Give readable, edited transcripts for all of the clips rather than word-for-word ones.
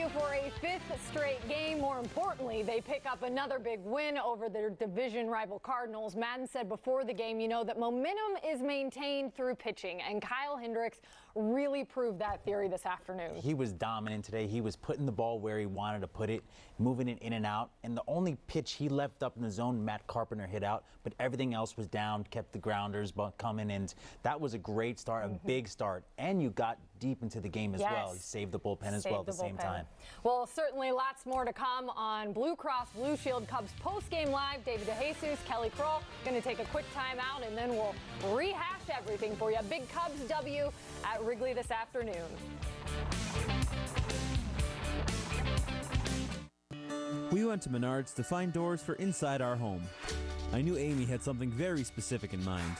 looking for a fifth straight game. More importantly, they pick up another big win over their division rival Cardinals. Madden said before the game, that momentum is maintained through pitching, and Kyle Hendricks really proved that theory this afternoon. He was dominant today. He was putting the ball where he wanted to put it, moving it in and out, and the only pitch he left up in the zone, Matt Carpenter hit out, but everything else was down, kept the grounders coming, and that was a great start, a big start, and you got deep into the game as well. He saved the bullpen as well at the same time. Well, certainly lots more to come on Blue Cross Blue Shield Cubs postgame live. David DeJesus, Kelly Kroll going to take a quick timeout, and then we'll rehash everything for you. Big Cubs W at Wrigley this afternoon. We went to Menards to find doors for inside our home. I knew Amy had something very specific in mind.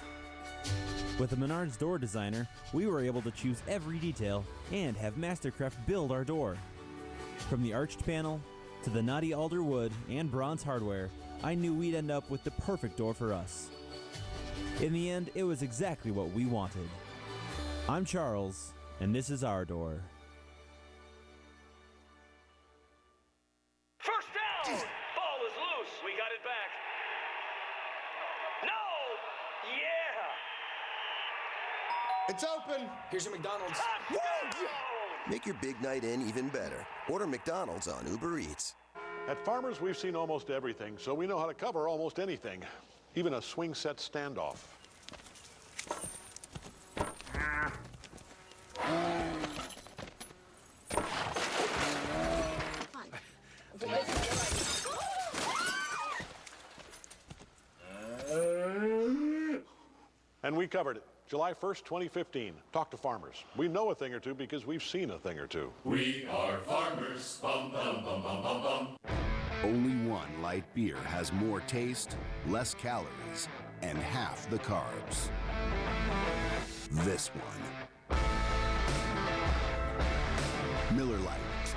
With a Menards door designer, we were able to choose every detail and have Mastercraft build our door. From the arched panel to the knotty alder wood and bronze hardware, I knew we'd end up with the perfect door for us. In the end, it was exactly what we wanted. I'm Charles, and this is our door. First down! Ball is loose. We got it back. No! Yeah! It's open. Here's your McDonald's. Make your big night in even better. Order McDonald's on Uber Eats. At Farmers, we've seen almost everything, so we know how to cover almost anything, even a swing set standoff. And we covered it. July 1st, 2015. Talk to Farmers. We know a thing or two because we've seen a thing or two. We are Farmers. Bum, bum, bum, bum, bum, bum. Only one light beer has more taste, less calories, and half the carbs. This one. Miller Lite.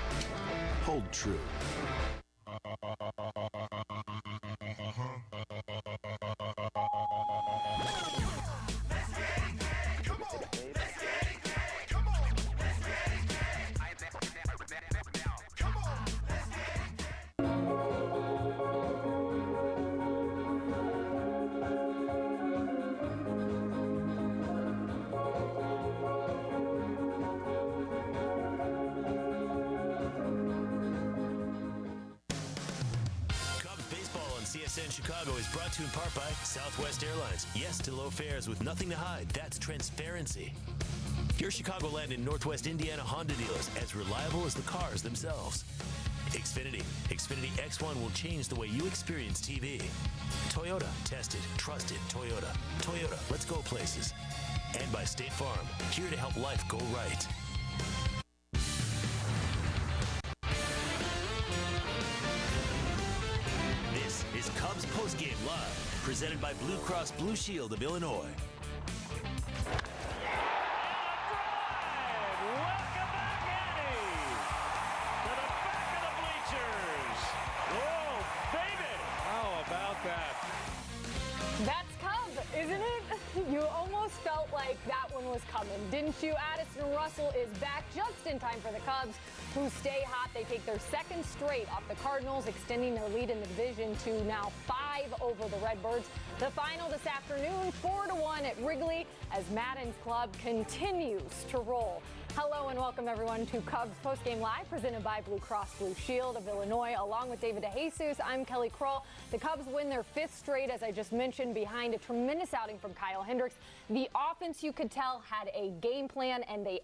Hold true. CSN Chicago is brought to you in part by Southwest Airlines. Yes to low fares with nothing to hide. That's transparency. Your Chicagoland and Northwest Indiana Honda dealers, as reliable as the cars themselves. Xfinity. Xfinity X1 will change the way you experience TV. Toyota. Tested. Trusted. Toyota. Toyota. Let's go places. And by State Farm. Here to help life go right. This is Cubs Postgame Live, presented by Blue Cross Blue Shield of Illinois. That's Cub, isn't it? You almost felt like that one was coming, didn't you? Addison Russell is back just in time for the Cubs, who stay hot. They take their second straight off the Cardinals, extending their lead in the division to now 5 over the Redbirds. The final this afternoon, 4-1 at Wrigley, as Madden's club continues to roll. Hello and welcome everyone to Cubs Postgame Live, presented by Blue Cross Blue Shield of Illinois. Along with David DeJesus, I'm Kelly Kroll. The Cubs win their 5th straight, as I just mentioned, behind a tremendous outing from Kyle Hendricks. The offense, you could tell, had a game plan, and they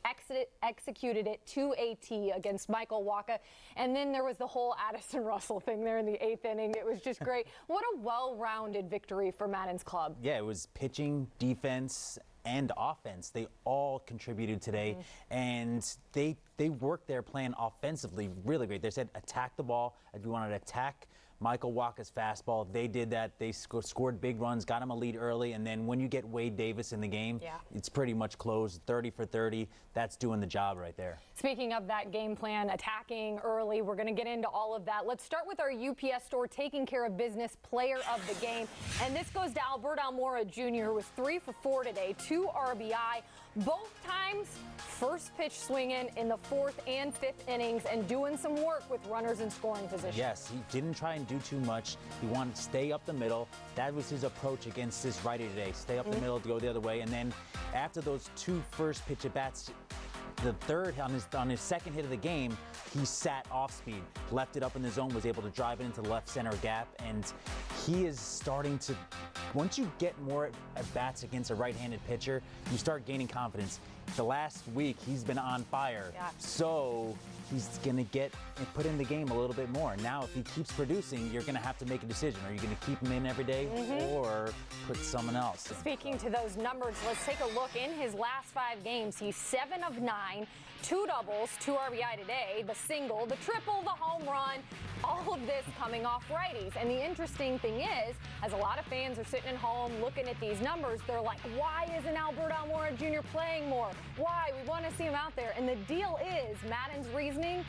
executed it to a T against Michael Wacha. And then there was the whole Addison Russell thing there in the 8th inning. It was just great. What a well-rounded victory for Madden's club. Yeah, it was pitching, defense, and offense. They all contributed today, and they worked their plan offensively really great. They said attack the ball. If you wanted to attack Michael Wacha's fastball, they did that. They scored big runs, got him a lead early, and then when you get Wade Davis in the game, it's pretty much closed. 30 for 30. That's doing the job right there. Speaking of that game plan, attacking early, we're going to get into all of that. Let's start with our UPS Store taking care of business player of the game. And this goes to Albert Almora Jr., who was 3 for 4 today, 2 RBI. Both times, first pitch swinging in the 4th and 5th innings and doing some work with runners in scoring position. Yes, he didn't try and do too much. He wanted to stay up the middle. That was his approach against this righty today. Stay up the middle, to go the other way. And then after those 2 first pitch at bats, the third on his second hit of the game, he sat off speed, left it up in the zone, was able to drive it into the left center gap, and he is starting to. Once you get more at bats against a right-handed pitcher, you start gaining confidence. The last week, he's been on fire, so he's going to get put in the game a little bit more. Now, if he keeps producing, you're going to have to make a decision. Are you going to keep him in every day or put someone else? Speaking to those numbers, let's take a look. In his last 5 games, he's 7 of 9, 2 doubles, 2 RBI today, the single, the triple, the home run, all of this coming off righties. And the interesting thing is, as a lot of fans are sitting at home looking at these numbers, they're like, why isn't Albert Almora Jr. playing more? Why? We want to see him out there. And the deal is, Madden's reasoning,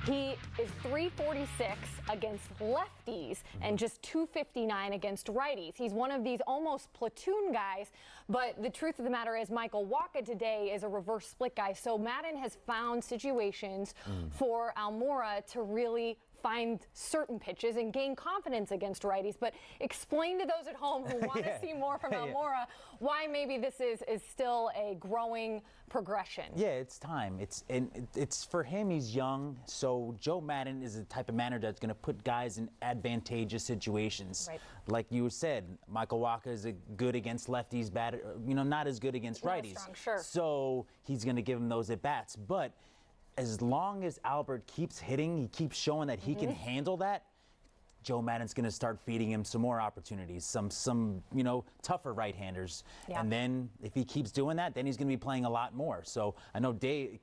he is 346 against lefties and just 259 against righties. He's one of these almost platoon guys, but the truth of the matter is Michael Wacha today is a reverse split guy. So Madden has found situations for Almora to really find certain pitches and gain confidence against righties. But explain to those at home who want to see more from Almora why maybe this is still a growing progression. Yeah, it's time. It's for him. He's young, so Joe Madden is the type of manager that's going to put guys in advantageous situations. Right. Like you said, Michael Wacha is good against lefties, bad, not as good against righties. Strong, sure. So he's going to give him those at bats, but as long as Albert keeps hitting, he keeps showing that he can handle that, Joe Madden's going to start feeding him some more opportunities, some tougher right-handers. Yeah. And then if he keeps doing that, then he's going to be playing a lot more. So I know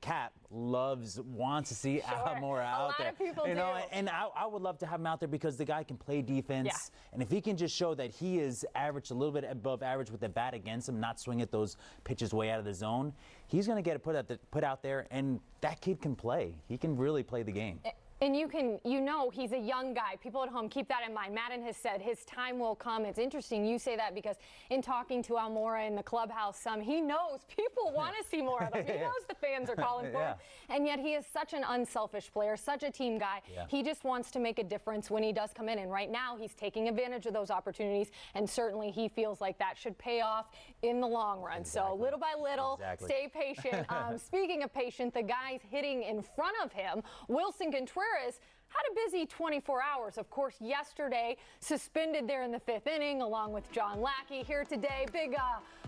Cap wants to see Almora out there. A lot of people do. And I would love to have him out there because the guy can play defense. Yeah. And if he can just show that he is average, a little bit above average with the bat against him, not swing at those pitches way out of the zone, he's going to get it put out there, and that kid can play. He can really play the game. And he's a young guy. People at home, keep that in mind. Madden has said his time will come. It's interesting you say that because in talking to Almora in the clubhouse, he knows people want to see more of him. He knows the fans are calling for him. And yet he is such an unselfish player, such a team guy. Yeah. He just wants to make a difference when he does come in. And right now he's taking advantage of those opportunities. And certainly he feels like that should pay off in the long run. Exactly. So little by little, stay patient. Speaking of patient, the guys hitting in front of him, Wilson Contreras, had a busy 24 hours. Of course, yesterday, suspended there in the 5th inning, along with John Lackey. Here today, big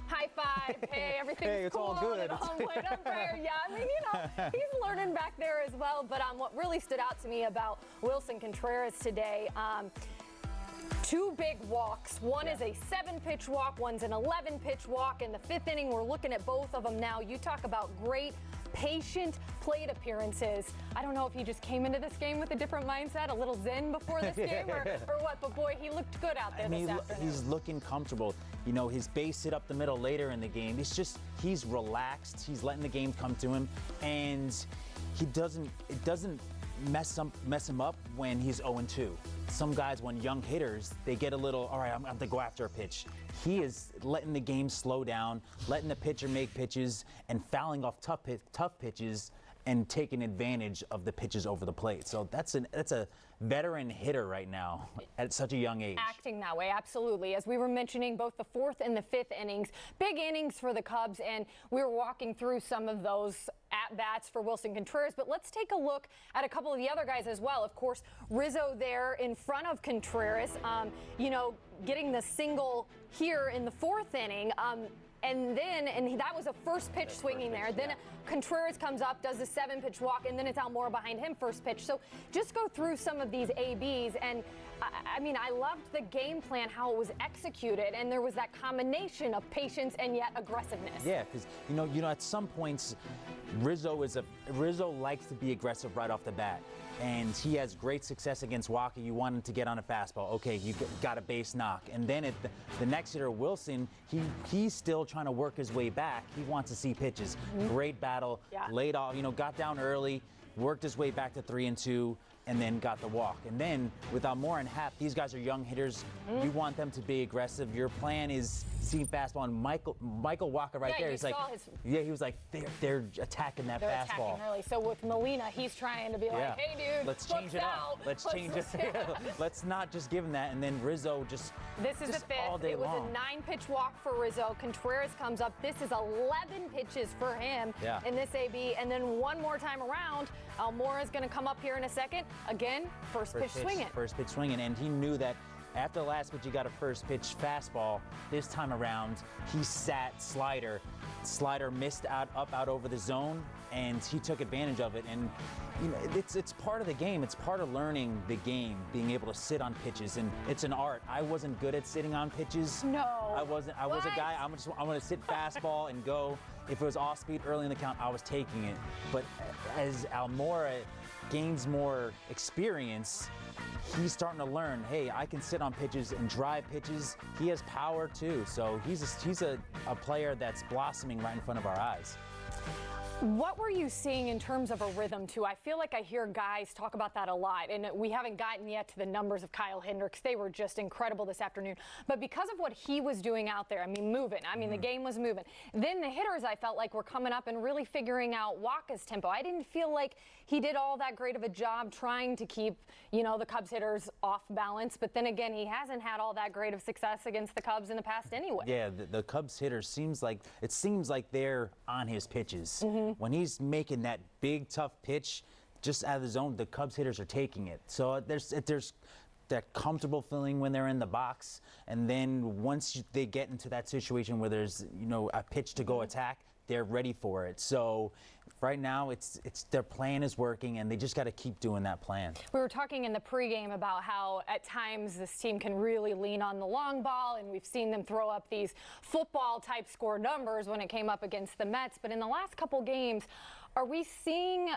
high five. Hey, everything's it's cool. all good. Home plate umpire. Yeah, he's learning back there as well. But what really stood out to me about Wilson Contreras today, 2 big walks. One is a 7-pitch walk. One's an 11-pitch walk. In the 5th inning, we're looking at both of them now. You talk about great patient plate appearances. I don't know if he just came into this game with a different mindset, a little zen before this game or what, but boy, he looked good out there this afternoon. He's looking comfortable. His base hit up the middle later in the game. He's relaxed. He's letting the game come to him, and it doesn't mess him up when he's 0-2. Some guys, when young hitters, they get a little, all right, I'm going to go after a pitch. He is letting the game slow down, letting the pitcher make pitches, and fouling off tough pitches and taking advantage of the pitches over the plate. So that's a veteran hitter right now at such a young age. Acting that way, absolutely. As we were mentioning, both the 4th and the 5th innings, big innings for the Cubs, and we were walking through some of those at-bats for Wilson Contreras, but let's take a look at a couple of the other guys as well. Of course, Rizzo there in front of Contreras, getting the single here in the 4th inning. And that was a first pitch swinging there. Then Contreras comes up, does a 7-pitch walk, and then it's Almora behind him first pitch. So just go through some of these ABs. And I loved the game plan, how it was executed. And there was that combination of patience and yet aggressiveness. Yeah, because, at some points, Rizzo likes to be aggressive right off the bat. And he has great success against Wacha. You want him to get on a fastball. Okay, you got a base knock. And then at the next hitter, Wilson, he's still trying to work his way back. He wants to see pitches. Great battle. Yeah. Laid off, got down early, worked his way back to 3-2. and then got the walk. And then with Almora and Happ, these guys are young hitters. You want them to be aggressive. Your plan is seeing fastball, and Michael Walker right there. He's like, he was like, they're attacking that They're fastball. attacking early. So with Molina, he's trying to be like, hey, dude, let's change it up. Let's change it. Let's not just give him that. And then Rizzo just This is the fifth. all day it was long. a 9-pitch walk for Rizzo. Contreras comes up. This is 11 pitches for him in this AB. And then one more time around, Almora is going to come up here in a second. Again, first pitch swinging. First pitch swinging. And he knew that after the last pitch, he got a first pitch fastball. This time around, he sat slider. Slider missed up over the zone, and he took advantage of it. And you know, it's part of the game. It's part of learning the game, being able to sit on pitches, and it's an art. I wasn't good at sitting on pitches. No. I wasn't. I was a guy. I'm going to sit fastball and go. If it was off speed early in the count, I was taking it. But as Almora gains more experience, he's starting to learn, hey, I can sit on pitches and drive pitches. He has power too. So he's a player that's blossoming right in front of our eyes. What were you seeing in terms of a rhythm, too? I feel like I hear guys talk about that a lot, and we haven't gotten yet to the numbers of Kyle Hendricks. They were just incredible this afternoon. But because of what he was doing out there, I mean, moving. I mean, the game was moving. Then the hitters, I felt like, were coming up and really figuring out Waka's tempo. I didn't feel like he did all that great of a job trying to keep, you know, the Cubs hitters off balance. But then again, he hasn't had all that great of success against the Cubs in the past anyway. Yeah, the Cubs hitters seems like they're on his pitches. When he's making that big, tough pitch just out of the zone, the Cubs hitters are taking it. So there's that comfortable feeling when they're in the box, and then once they get into that situation where there's, you know, a pitch to go attack, they're ready for it. So right now, it's their plan is working, and they just got to keep doing that plan. We were talking in the pregame about how at times this team can really lean on the long ball, and we've seen them throw up these football-type score numbers when it came up against the Mets. But in the last couple games, are we seeing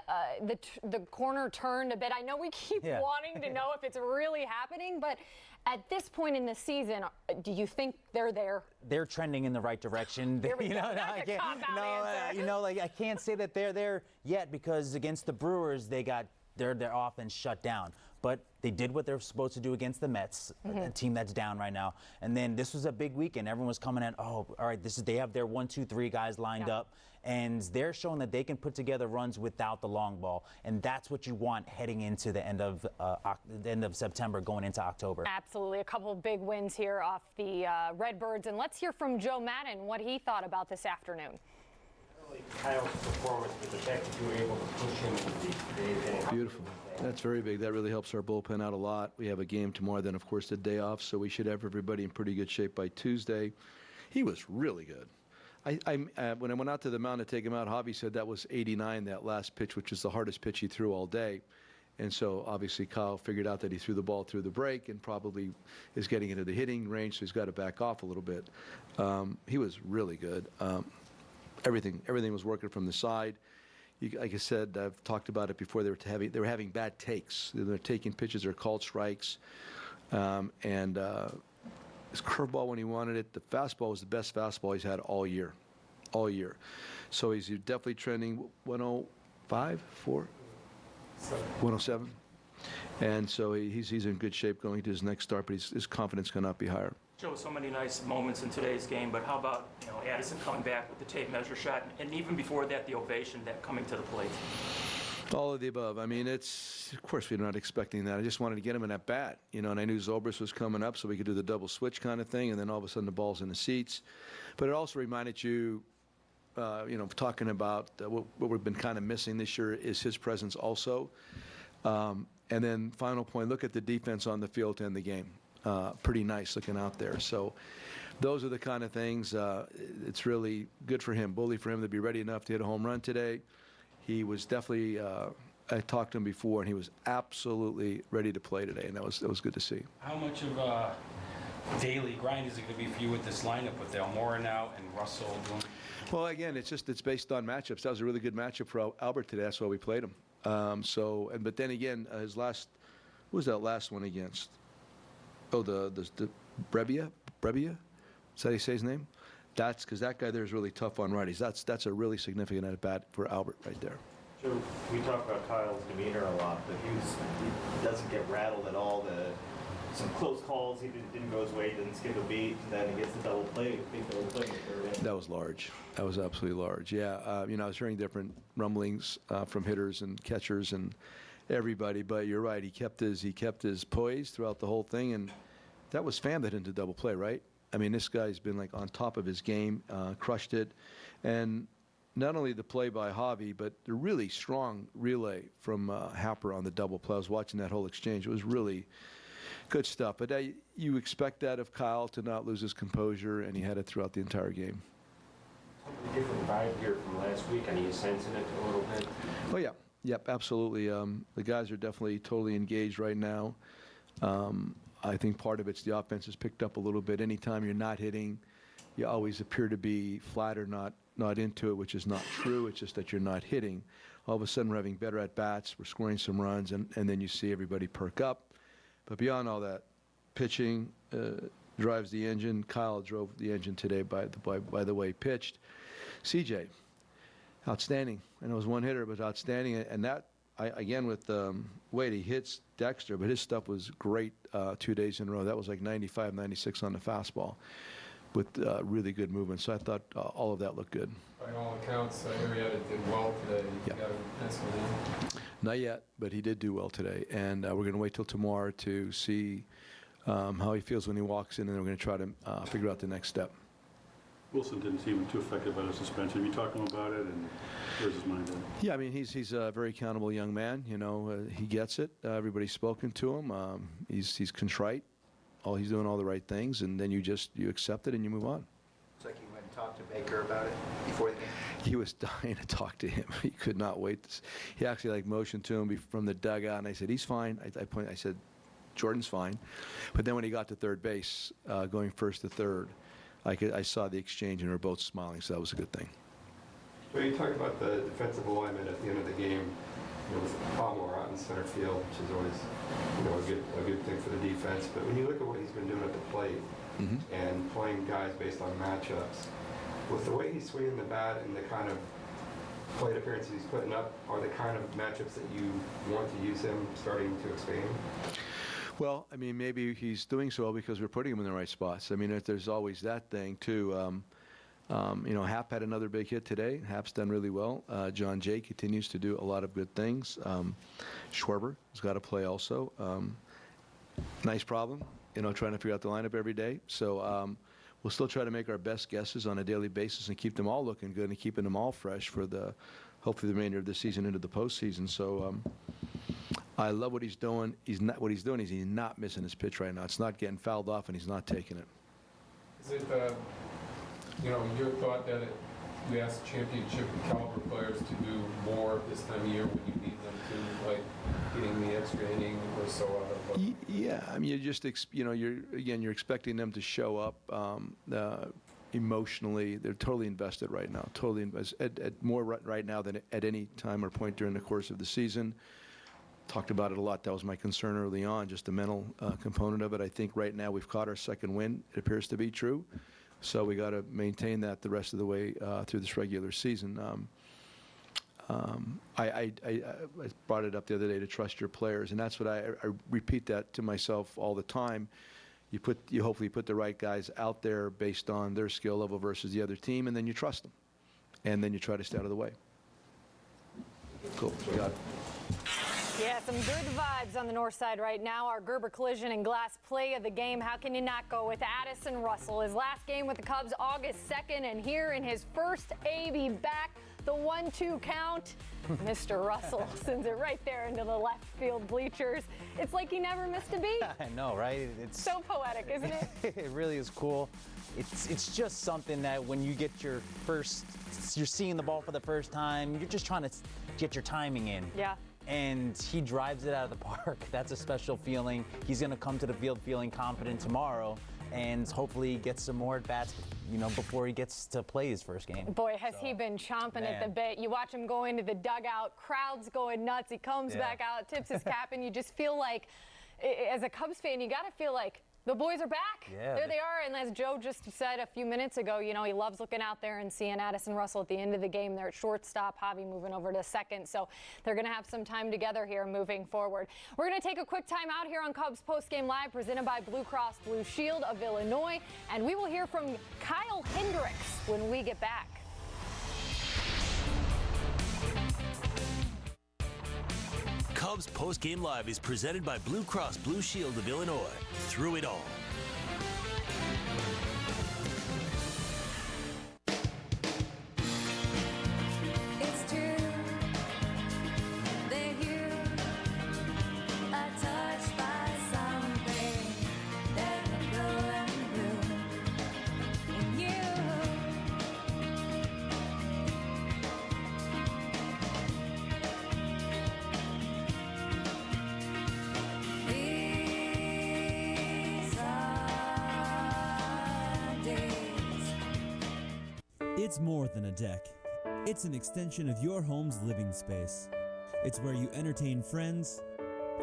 the corner turned a bit? I know we keep wanting to know if it's really happening, but at this point in the season, do you think they're there? They're trending in the right direction. There we go. That's a cop-out answer. You know, like I can't say that they're there yet because against the Brewers, they got their offense shut down. But they did what they're supposed to do against the Mets, a team that's down right now. And then this was a big weekend. Everyone was coming in, oh, all right, they have their 1, 2, 3 guys lined up. And they're showing that they can put together runs without the long ball. And that's what you want heading into the end of September, going into October. Absolutely. A couple of big wins here off the Redbirds. And let's hear from Joe Madden what he thought about this afternoon. Kyle's performance with the fact that you were able to push him with the eighth inning. Beautiful. That's very big. That really helps our bullpen out a lot. We have a game tomorrow, then, of course, the day off, so we should have everybody in pretty good shape by Tuesday. He was really good. When I went out to the mound to take him out, Javi said that was 89, that last pitch, which is the hardest pitch he threw all day. And so, obviously, Kyle figured out that he threw the ball through the break and probably is getting into the hitting range, so he's got to back off a little bit. He was really good. Everything was working from the side. Like I said, I've talked about it before. They were having bad takes. They're taking pitches. They're called strikes. His curveball when he wanted it. The fastball was the best fastball he's had all year. So he's definitely trending 105, 107. And so he's in good shape going to his next start, but his confidence cannot be higher. Showed so many nice moments in today's game, but how about Addison coming back with the tape measure shot, and even before that, the ovation that coming to the plate? All of the above. I mean, of course we're not expecting that. I just wanted to get him in at bat, and I knew Zobrist was coming up, so we could do the double switch kind of thing, and then all of a sudden the ball's in the seats. But it also reminded you, talking about what we've been kind of missing this year is his presence also. And then final point, look at the defense on the field to end the game. Pretty nice looking out there. So those are the kind of things. It's really good for him, bully for him to be ready enough to hit a home run today. He was definitely, I talked to him before, and he was absolutely ready to play today, and that was good to see. How much of a daily grind is it going to be for you with this lineup with Almora now and Russell? Well, again, it's based on matchups. That was a really good matchup for Albert today. That's why we played him. But then again, who was that last one against? Oh, the Brebbia? Is that how you say his name? That's because that guy there is really tough on righties. That's a really significant at bat for Albert right there. So we talk about Kyle's demeanor a lot, but he doesn't get rattled at all. Some close calls, he didn't go his way, didn't skip a beat, and then he gets the double play, big double play in the third inning. That was large. That was absolutely large. Yeah, I was hearing different rumblings from hitters and catchers and everybody, but you're right. He kept his poise throughout the whole thing, and that was Pham that into double play, right? I mean, this guy's been like on top of his game, crushed it, and not only the play by Javi, but the really strong relay from Happer on the double play. I was watching that whole exchange. It was really good stuff. But you expect that of Kyle to not lose his composure, and he had it throughout the entire game. Different vibe here from last week. Are you sensing it a little bit? Oh, yeah. Yep, absolutely. The guys are definitely totally engaged right now. I think part of it's the offense has picked up a little bit. Anytime you're not hitting, you always appear to be flat or not into it, which is not true. It's just that you're not hitting. All of a sudden, we're having better at-bats. We're scoring some runs, and then you see everybody perk up. But beyond all that, pitching drives the engine. Kyle drove the engine today by the way he pitched. CJ, outstanding. I know it was one hitter, but outstanding. And that, again, with Wade, he hits Dexter, but his stuff was great 2 days in a row. That was like 95, 96 on the fastball with really good movement. So I thought all of that looked good. By all accounts, Arrieta did well today. Yeah. You got to pencil in. Not yet, but he did do well today. And we're going to wait till tomorrow to see how he feels when he walks in, and then we're going to try to figure out the next step. Wilson didn't seem too affected by the suspension. Have you talked to him about it, and where's his mind at? Yeah, I mean, he's a very accountable young man. You know, he gets it. Everybody's spoken to him. He's contrite. He's doing all the right things, and then you accept it and you move on. It's like you went and talked to Baker about it before the game. He was dying to talk to him. He could not wait. He actually motioned to him from the dugout, and I said, he's fine. I said, Jordan's fine. But then when he got to third base, going first to third, I saw the exchange, and we were both smiling, so that was a good thing. Well, you talked about the defensive alignment at the end of the game. With Palmer out in center field, which is always a good thing for the defense. But when you look at what he's been doing at the plate and playing guys based on matchups, with the way he's swinging the bat and the kind of plate appearances he's putting up, are the kind of matchups that you want to use him starting to expand? Well, I mean, maybe he's doing so because we're putting him in the right spots. I mean, there's always that thing, too. Hap had another big hit today. Hap's done really well. John Jay continues to do a lot of good things. Schwarber has got to play also. Nice problem, trying to figure out the lineup every day. So we'll still try to make our best guesses on a daily basis and keep them all looking good and keeping them all fresh for hopefully the remainder of the season into the postseason. So I love what he's doing. He's not missing his pitch right now. It's not getting fouled off, and he's not taking it. Is it your thought that we ask championship caliber players to do more this time of year when you need them to, like getting the extra inning or so out of? Yeah, I mean, you're expecting them to show up emotionally. They're totally invested right now. Totally invested more right now than at any time or point during the course of the season. Talked about it a lot. That was my concern early on, just the mental component of it. I think right now we've caught our second win. It appears to be true. So we got to maintain that the rest of the way through this regular season. I brought it up the other day to trust your players, and that's what I repeat that to myself all the time. You hopefully put the right guys out there based on their skill level versus the other team, and then you trust them, and then you try to stay out of the way. Cool. Got it. Yeah, some good vibes on the north side right now. Our Gerber Collision and Glass play of the game. How can you not go with Addison Russell? His last game with the Cubs, August 2nd, and here in his first AB back, the 1-2 count. Mr. Russell sends it right there into the left field bleachers. It's like he never missed a beat. I know, right? It's so poetic, isn't it? It really is cool. It's just something that when you get you're seeing the ball for the first time, you're just trying to get your timing in. Yeah. And he drives it out of the park. That's a special feeling. He's going to come to the field feeling confident tomorrow, and hopefully get some more at-bats, before he gets to play his first game. Boy, has he been chomping at the bit. You watch him go into the dugout, crowd's going nuts. He comes back out, tips his cap, and you just feel like, as a Cubs fan, you got to feel like The boys are back. Yeah, There they are. And as Joe just said a few minutes ago, you know, he loves looking out there and seeing Addison Russell at the end of the game. They're at shortstop, Javi moving over to second. So they're going to have some time together here moving forward. We're going to take a quick time out here on Cubs Postgame Live, presented by Blue Cross Blue Shield of Illinois. And we will hear from Kyle Hendricks when we get back. Cubs Postgame Live is presented by Blue Cross Blue Shield of Illinois. Through it all. It's true, they're here, touched by something that can grow and bloom in you. It's more than a deck. It's an extension of your home's living space. It's where you entertain friends,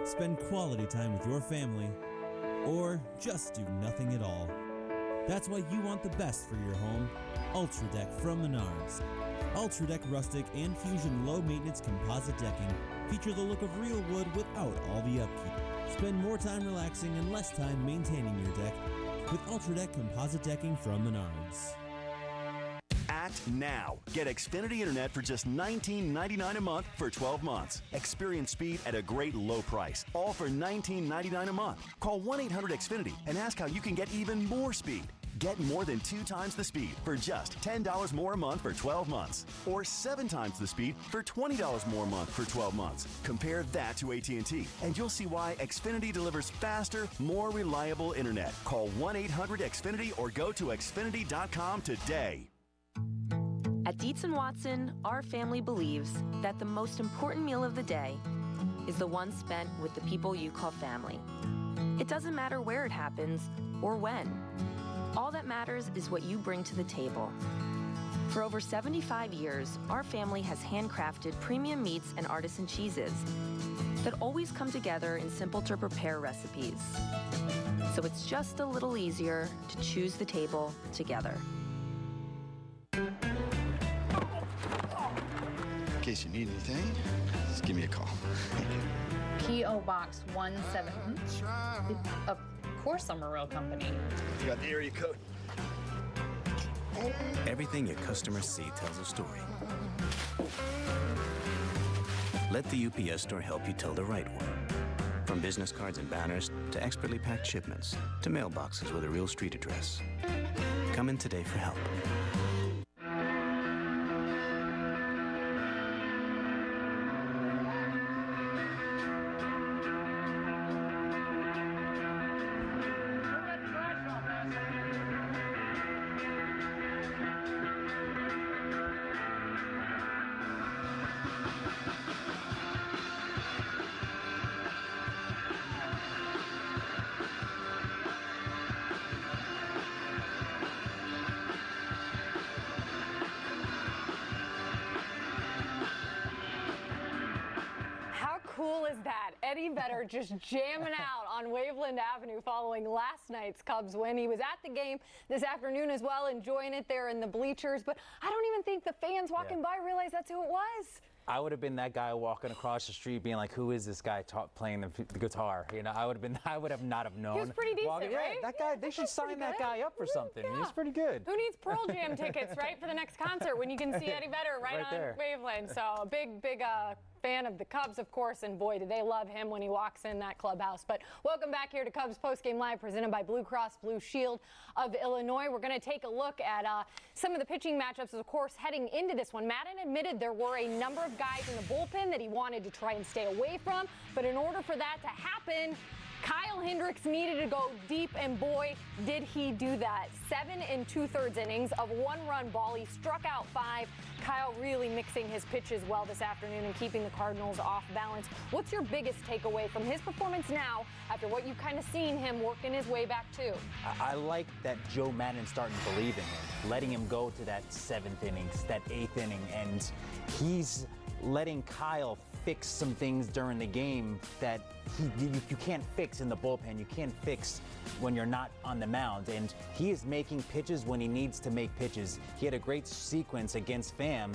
spend quality time with your family, or just do nothing at all. That's why you want the best for your home. Ultra Deck from Menards. Ultra Deck Rustic and Fusion low-maintenance composite decking feature the look of real wood without all the upkeep. Spend more time relaxing and less time maintaining your deck with Ultra Deck composite decking from Menards. Act now. Get Xfinity Internet for just $19.99 a month for 12 months. Experience speed at a great low price. All for $19.99 a month. Call 1-800-XFINITY and ask how you can get even more speed. Get more than 2 times the speed for just $10 more a month for 12 months. Or 7 times the speed for $20 more a month for 12 months. Compare that to AT&T, and you'll see why Xfinity delivers faster, more reliable internet. Call 1-800-XFINITY or go to xfinity.com today. At Dietz & Watson, our family believes that the most important meal of the day is the one spent with the people you call family. It doesn't matter where it happens or when. All that matters is what you bring to the table. For over 75 years, our family has handcrafted premium meats and artisan cheeses that always come together in simple-to-prepare recipes. So it's just a little easier to choose the table together. In case you need anything, just give me a call. P.O. Box 17. Of course I'm a real company. You got the area code. Everything your customers see tells a story. Let the UPS store help you tell the right one. From business cards and banners to expertly packed shipments to mailboxes with a real street address. Come in today for help. Cool is that? Eddie Vedder just jamming out on Waveland Avenue following last night's Cubs win. He was at the game this afternoon as well, enjoying it there in the bleachers, but I don't even think the fans walking by realized that's who it was. I would have been that guy walking across the street being like, who is this guy playing the guitar? You know, I would not have known. He was pretty decent, right? Yeah, that guy, they should sign that guy up for something. Yeah. He's pretty good. Who needs Pearl Jam tickets, right, for the next concert when you can see Eddie Vedder right on there. Waveland? So a big fan of the Cubs, of course, and boy, do they love him when he walks in that clubhouse. But welcome back here to Cubs Postgame Live, presented by Blue Cross Blue Shield of Illinois. We're going to take a look at some of the pitching matchups, of course, heading into this one. Madden admitted there were a number of guys in the bullpen that he wanted to try and stay away from, but in order for that to happen, Kyle Hendricks needed to go deep, and boy, did he do that. 7 2/3 innings of 1-run ball. He struck out 5. Kyle really mixing his pitches well this afternoon and keeping the Cardinals off balance. What's your biggest takeaway from his performance now after what you've kind of seen him working his way back to? I like that Joe Maddon's starting to believe in him, letting him go to that 7th inning, that 8th inning, and he's letting Kyle fix some things during the game that you can't fix in the bullpen. You can't fix when you're not on the mound. And he is making pitches when he needs to make pitches. He had a great sequence against Pham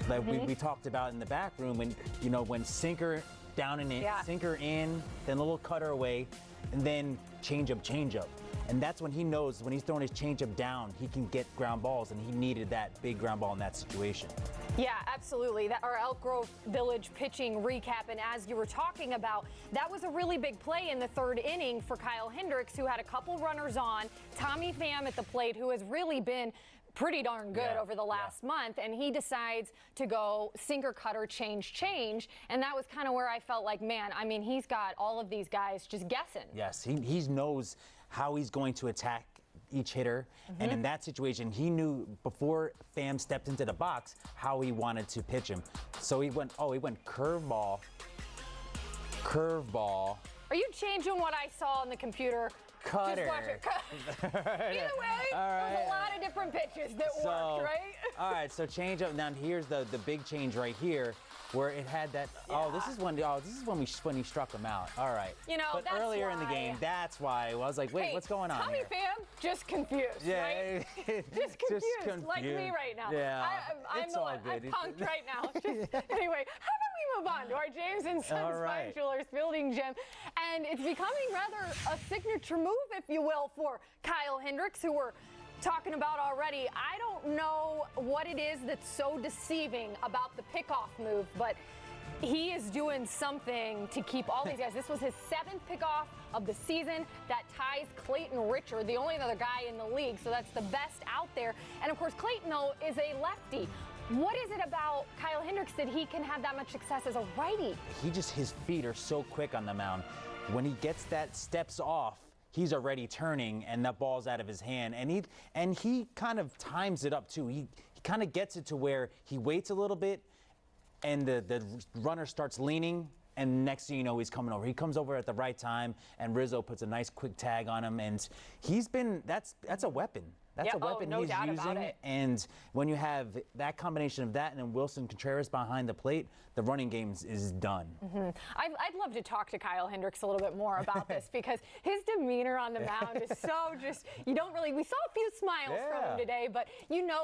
that we talked about in the back room when sinker down and in, sinker in, then a little cutter away, and then changeup. And that's when he knows when he's throwing his changeup down, he can get ground balls, and he needed that big ground ball in that situation. Yeah, absolutely. Our Elk Grove Village pitching recap, and as you were talking about, that was a really big play in the third inning for Kyle Hendricks, who had a couple runners on. Tommy Pham at the plate, who has really been pretty darn good over the last month, and he decides to go sinker, cutter, change, and that was kind of where I felt like, man, I mean, he's got all of these guys just guessing. Yes, he knows how he's going to attack each hitter, and in that situation, he knew before Pham stepped into the box how he wanted to pitch him. So he went curveball. Are you changing what I saw on the computer? Cutter. Just watch it. Either way, there's a lot of different pitches that worked, right? All right, so change up. Now here's the big change right here, where it had that. This is when he struck him out. All right. But that's earlier in the game, that's why I was like, wait, what's going on Tommy here? Pham just confused, right? Just confused, like me right now. Yeah, I'm punked right now. Anyway, how about we move on to our James and Sons Fine Jewelers Fielding Gym, and it's becoming rather a signature move, if you will, for Kyle Hendricks, who we're talking about already. I don't know what it is that's so deceiving about the pickoff move, but he is doing something to keep all these guys. This was his 7th pickoff of the season. That ties Clayton Richard, the only other guy in the league, so that's the best out there. And of course, Clayton, though, is a lefty. What is it about Kyle Hendricks that he can have that much success as a righty? His feet are so quick on the mound. When he gets that steps off, he's already turning, and that ball's out of his hand. And he kind of times it up too. He kind of gets it to where he waits a little bit, and the runner starts leaning, and next thing you know, he's coming over. He comes over at the right time, and Rizzo puts a nice quick tag on him, and that's a weapon. That's a weapon he's using, and when you have that combination of that and then Wilson Contreras behind the plate, the running game is done. I'd love to talk to Kyle Hendricks a little bit more about this because his demeanor on the mound is so we saw a few smiles from him today, but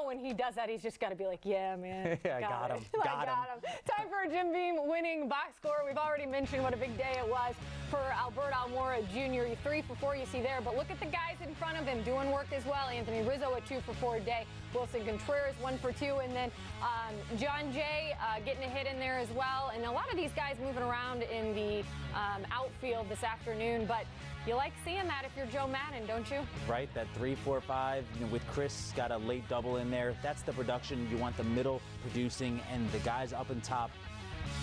when he does that, he's just got to be like, yeah, man, got him. Time for a Jim Beam winning box score. We've already mentioned what a big day it was for Albert Almora Jr. 3 for 4 you see there, but look at the guys in front of him doing work as well. Anthony Rizzo a 2 for 4 day. Wilson Contreras 1 for 2, and then John Jay getting a hit in there as well. And a lot of these guys moving around in the outfield this afternoon, but you like seeing that if you're Joe Madden, don't you? Right, that 3, 4, 5 with Chris got a late double in there. That's the production. You want the middle producing and the guys up and top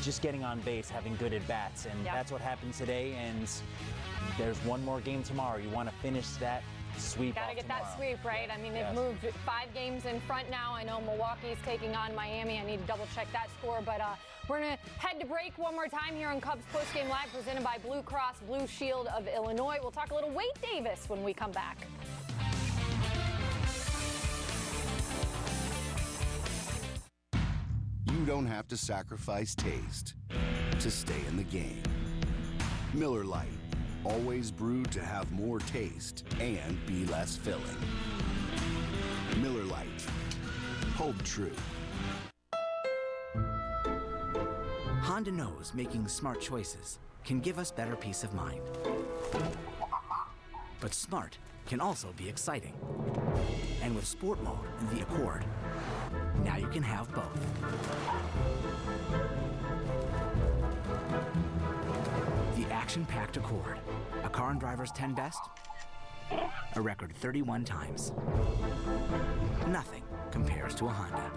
just getting on base, having good at-bats, and that's what happened today. And there's one more game tomorrow. You want to finish that sweep. Got to get tomorrow. that sweep, right? I mean, they've moved 5 games in front now. I know Milwaukee's taking on Miami. I need to double check that score, but we're going to head to break one more time here on Cubs Postgame Live, presented by Blue Cross Blue Shield of Illinois. We'll talk a little Wade Davis when we come back. You don't have to sacrifice taste to stay in the game. Miller Lite, always brewed to have more taste and be less filling. Miller Lite, hold true. Honda knows making smart choices can give us better peace of mind. But smart can also be exciting. And with Sport Mode in the Accord, now you can have both. The action-packed Accord, a car and driver's 10 best, a record 31 times. Nothing compares to a Honda.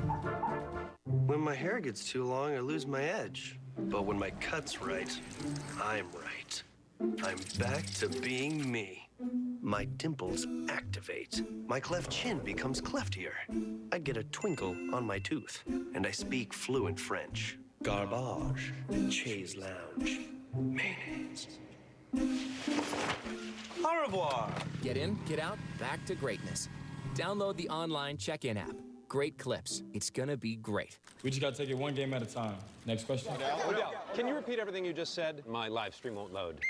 When my hair gets too long, I lose my edge. But when my cut's right, I'm right. I'm back to being me. My dimples activate. My cleft chin becomes cleftier. I get a twinkle on my tooth, and I speak fluent French. Garbage, chaise lounge, mayonnaise. Au revoir. Get in, get out, back to greatness. Download the online check-in app. great clips. It's gonna be great. We just gotta take it one game at a time. Next question. Odell, can you repeat everything you just said? My live stream won't load.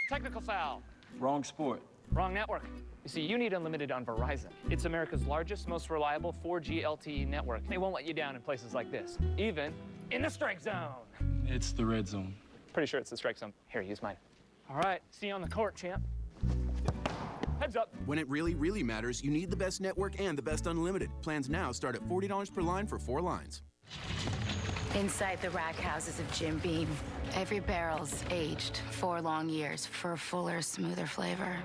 Technical foul. Wrong sport. Wrong network. You see, you need unlimited on Verizon. It's America's largest, most reliable 4G LTE network. They won't let you down in places like this, even in the strike zone. It's the red zone. Pretty sure it's the strike zone. Here, use mine. All right, see you on the court, champ. Heads up. When it really, really matters, you need the best network and the best unlimited. Plans now start at $40 per line for 4 lines. Inside the rack houses of Jim Beam, every barrel's aged 4 long years for a fuller, smoother flavor.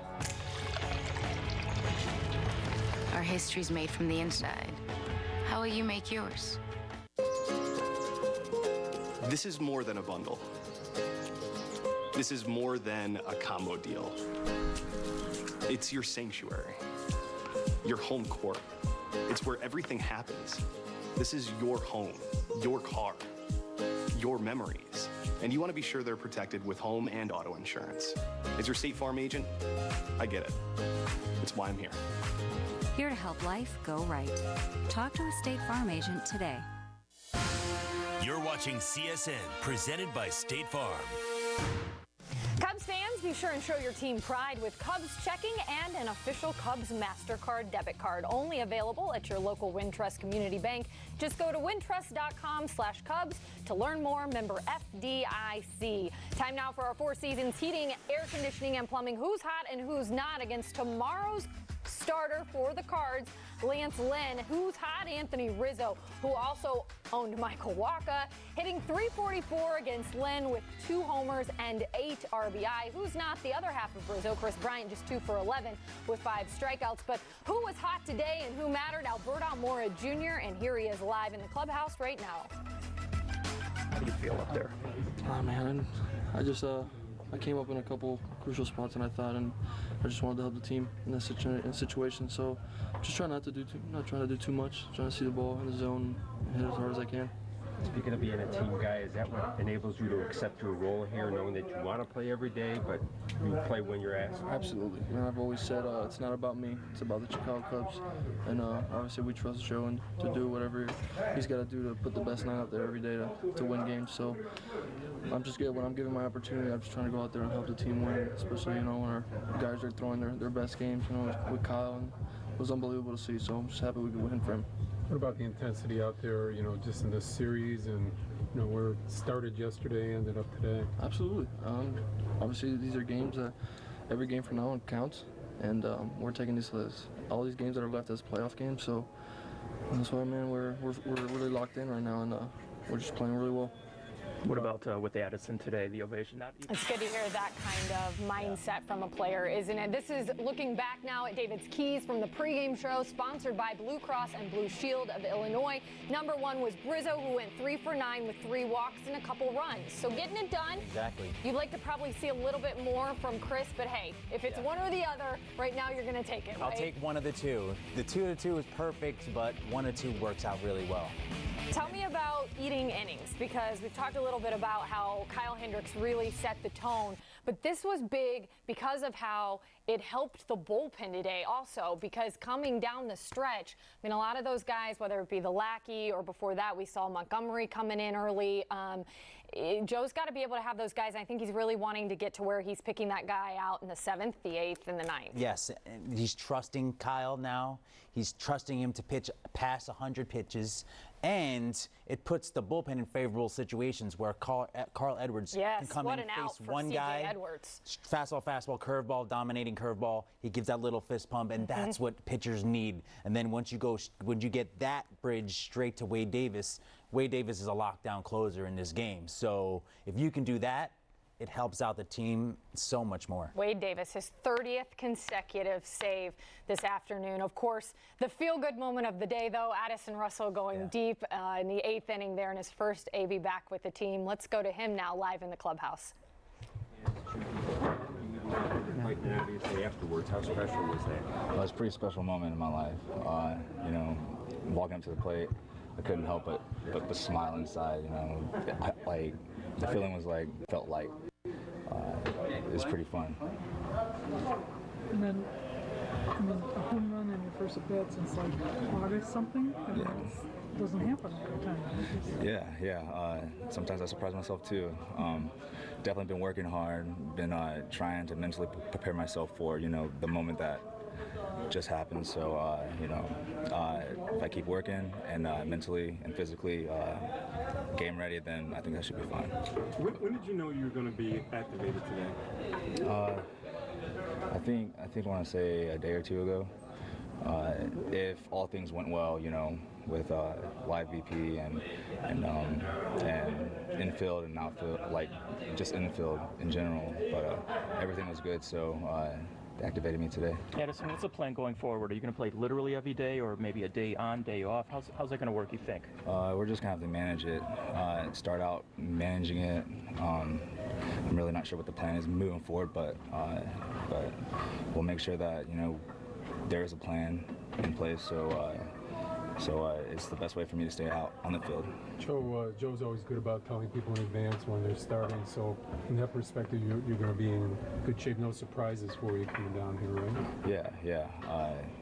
Our history's made from the inside. How will you make yours? This is more than a bundle. This is more than a combo deal. It's your sanctuary, your home court. It's where everything happens. This is your home, your car, your memories. And you want to be sure they're protected with home and auto insurance. As your State Farm agent, I get it. It's why I'm here. Here to help life go right. Talk to a State Farm agent today. You're watching CSN, presented by State Farm. Cubs fans, be sure and show your team pride with Cubs checking and an official Cubs MasterCard debit card. Only available at your local Wintrust Community Bank. Just go to wintrust.com/Cubs to learn more. Member FDIC. Time now for our Four Seasons heating, air conditioning, and plumbing. Who's hot and who's not against tomorrow's starter for the Cards, Lance Lynn. Who's hot? Anthony Rizzo, who also owned Michael Wacha, hitting .344 against Lynn with 2 homers and 8 RBI. Who's not? The other half of Rizzo, Chris Bryant, just 2 for 11 with 5 strikeouts. But who was hot today and who mattered? Alberto Almora Jr., and here he is live in the clubhouse right now. How do you feel up there? Oh, man, I came up in a couple crucial spots, and I just wanted to help the team in this situation. So, just trying not trying to do too much, trying to see the ball in the zone and hit as hard as I can. Speaking of being a team guy, is that what enables you to accept your role here, knowing that you want to play every day, but you play when you're asked? Absolutely. And I've always said it's not about me, it's about the Chicago Cubs. And obviously we trust Joe and to do whatever he's got to do to put the best line out there every day to win games. So I'm just good. When I'm given my opportunity, I'm just trying to go out there and help the team win, especially, when our guys are throwing their best games, with Kyle. And it was unbelievable to see, so I'm just happy we could win for him. What about the intensity out there, just in this series and, where it started yesterday, ended up today? Absolutely. Obviously, these are games that every game from now on counts, and we're taking all these games that are left as playoff games, so that's why, man, we're really locked in right now, and we're just playing really well. What about with Addison today, the ovation? It's good to hear that kind of mindset from a player, isn't it? This is looking back now at David's Keys from the pregame show, sponsored by Blue Cross and Blue Shield of Illinois. Number 1 was Rizzo, who went 3 for 9 with 3 walks and a couple runs. So getting it done. Exactly. You'd like to probably see a little bit more from Chris, but hey, if it's one or the other, right now you're going to take it, right? I'll take one of the two. The 2-2 is perfect, but 1-2 works out really well. Tell me about eating innings, because we've talked a little bit about how Kyle Hendricks really set the tone, but this was big because of how it helped the bullpen today also, because coming down the stretch, a lot of those guys, whether it be the Lackey or before that we saw Montgomery coming in early, Joe's got to be able to have those guys. I think he's really wanting to get to where he's picking that guy out in the 7th, the 8th, and the 9th. Yes, and he's trusting Kyle now. He's trusting him to pitch past 100 pitches, and it puts the bullpen in favorable situations where Carl Edwards can come in and face one guy. Edwards. Fastball, curveball, dominating curveball. He gives that little fist pump, and that's what pitchers need. And then when you get that bridge straight to Wade Davis is a lockdown closer in this game. So if you can do that, it helps out the team so much more. Wade Davis, his 30th consecutive save this afternoon. Of course, the feel-good moment of the day, though, Addison Russell going deep in the 8th inning there in his first AB back with the team. Let's go to him now live in the clubhouse. Afterwards, how special was that? Well, it was a pretty special moment in my life. Walking up to the plate, I couldn't help but smile inside. The feeling felt light. It was pretty fun. And then I mean, a home run in your first at bat since like August something. I mean, it doesn't happen all the time. Yeah. Sometimes I surprise myself too. Definitely been working hard. Been trying to mentally prepare myself for the moment that just happened. So if I keep working and mentally and physically game ready, then I think that should be fine. When did you know you were going to be activated today? I think I want to say a day or two ago. If all things went well, with live VP and infield and outfield, like just infield in general, but everything was good, so they activated me today. Addison, what's the plan going forward? Are you going to play literally every day, or maybe a day on, day off? How's that going to work, you think? We're just going to have to manage it. Start out managing it. I'm really not sure what the plan is moving forward, but we'll make sure that there is a plan in place. So it's the best way for me to stay out on the field. Joe's always good about telling people in advance when they're starting. So from that perspective, you're going to be in good shape. No surprises for you coming down here, right? Yeah.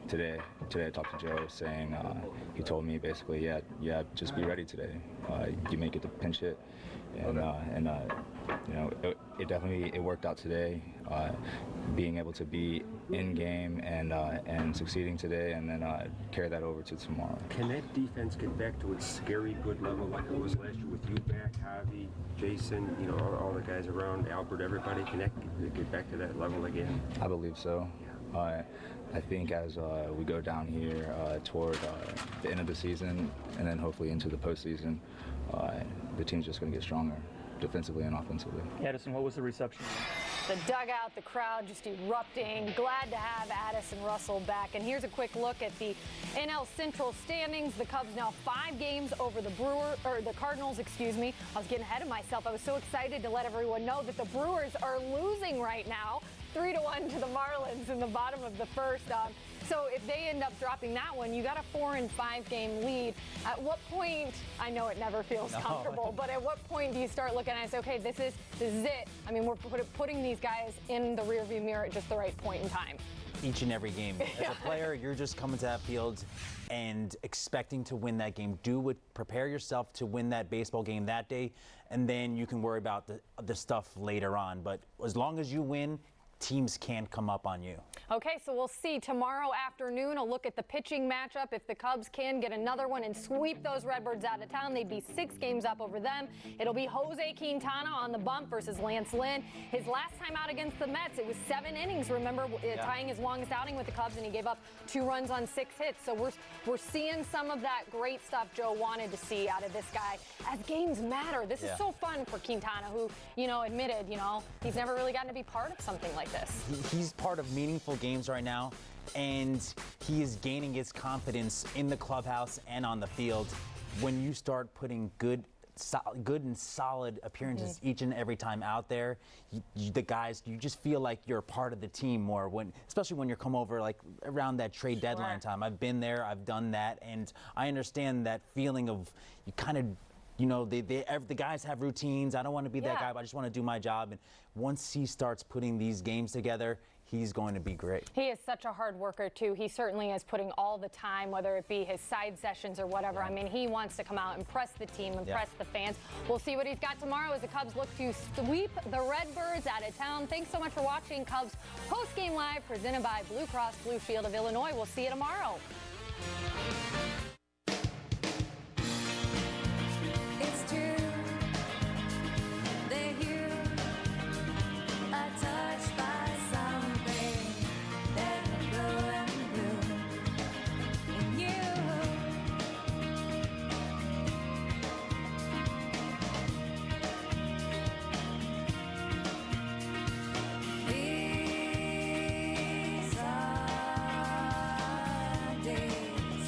Today I talked to Joe saying he told me basically, just be ready today. You may get to pinch hit, and it definitely worked out today. Being able to be in game and succeeding today, and then carry that over to tomorrow. Can that defense get back to its scary good level like it was last year with you back, Javi, Jason, all the guys around, Albert, everybody? Can that get back to that level again? I believe so. I think as we go down here toward the end of the season and then hopefully into the postseason, the team's just going to get stronger defensively and offensively. Addison, what was the reception? The dugout, the crowd just erupting. Glad to have Addison Russell back. And here's a quick look at the NL Central standings. The Cubs now 5 games over the Cardinals, excuse me. I was getting ahead of myself. I was so excited to let everyone know that the Brewers are losing right now. 3-1 to the Marlins in the bottom of the first. So if they end up dropping that one, you got a 4- and 5-game lead. At what point, I know it never feels comfortable, but at what point do you start looking at it and say, okay, this is it? I mean, we're putting these guys in the rearview mirror at just the right point in time. Each and every game. As a player, you're just coming to that field and expecting to win that game. Prepare yourself to win that baseball game that day, and then you can worry about the stuff later on. But as long as you win, teams can't come up on you. Okay, so we'll see tomorrow afternoon. A look at the pitching matchup. If the Cubs can get another one and sweep those Redbirds out of town, they'd be 6 games up over them. It'll be Jose Quintana on the bump versus Lance Lynn. His last time out against the Mets, it was 7 innings, remember, tying his longest outing with the Cubs, and he gave up 2 runs on 6 hits. So we're seeing some of that great stuff Joe wanted to see out of this guy. As games matter, this is so fun for Quintana, who, admitted, he's never really gotten to be part of something like this. He's part of meaningful games right now, and he is gaining his confidence in the clubhouse and on the field. When you start putting good and solid appearances each and every time out there, the guys, you just feel like you're a part of the team more, especially when you come over like around that trade deadline time. I've been there, I've done that, and I understand that feeling of you kind of, the guys have routines. I don't want to be that guy, but I just want to do my job. And once he starts putting these games together, he's going to be great. He is such a hard worker, too. He certainly is putting all the time, whether it be his side sessions or whatever. I mean, he wants to come out, impress the team, impress the fans. We'll see what he's got tomorrow as the Cubs look to sweep the Redbirds out of town. Thanks so much for watching Cubs Postgame Live, presented by Blue Cross Blue Shield of Illinois. We'll see you tomorrow. It's true. They're here, touched by something that can grow and bloom in you. These are days.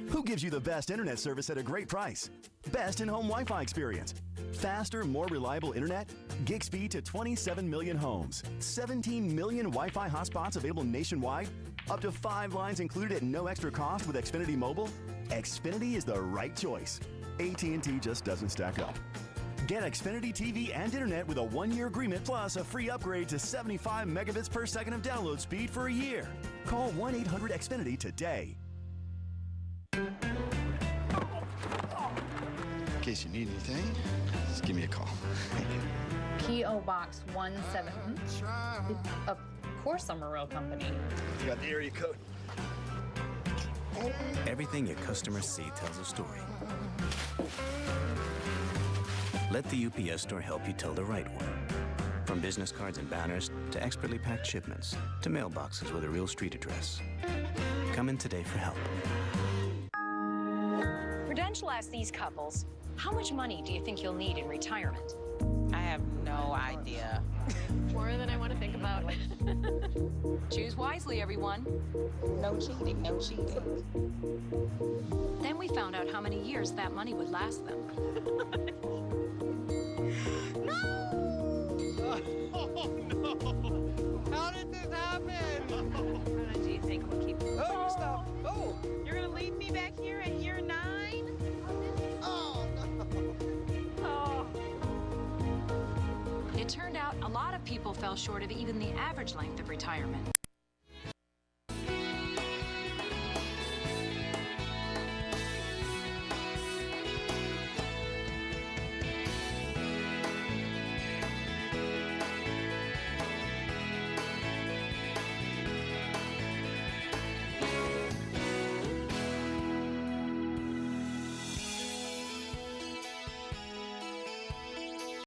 Who gives you the best internet service at a great price? Best in-home Wi-Fi experience. Faster, more reliable internet? Gig speed to 27 million homes. 17 million Wi-Fi hotspots available nationwide. Up to 5 lines included at no extra cost with Xfinity Mobile. Xfinity is the right choice. AT&T just doesn't stack up. Get Xfinity TV and internet with a 1-year agreement plus a free upgrade to 75 megabits per second of download speed for a year. Call 1-800-XFINITY today. In case you need anything, just give me a call. P.O. Box 17. Of course I'm a real company. You got the area code. Everything your customers see tells a story. Let the UPS store help you tell the right one. From business cards and banners to expertly packed shipments to mailboxes with a real street address. Come in today for help. Prudential asked these couples, how much money do you think you'll need in retirement? I have no idea. More than I want to think about. Choose wisely, everyone. No cheating, no cheating. Then we found out how many years that money would last them. How did this happen? How long do you think we'll keep? Oh, stop. Oh, you're going to leave me back here at year 9? Oh, no. Oh. It turned out a lot of people fell short of even the average length of retirement.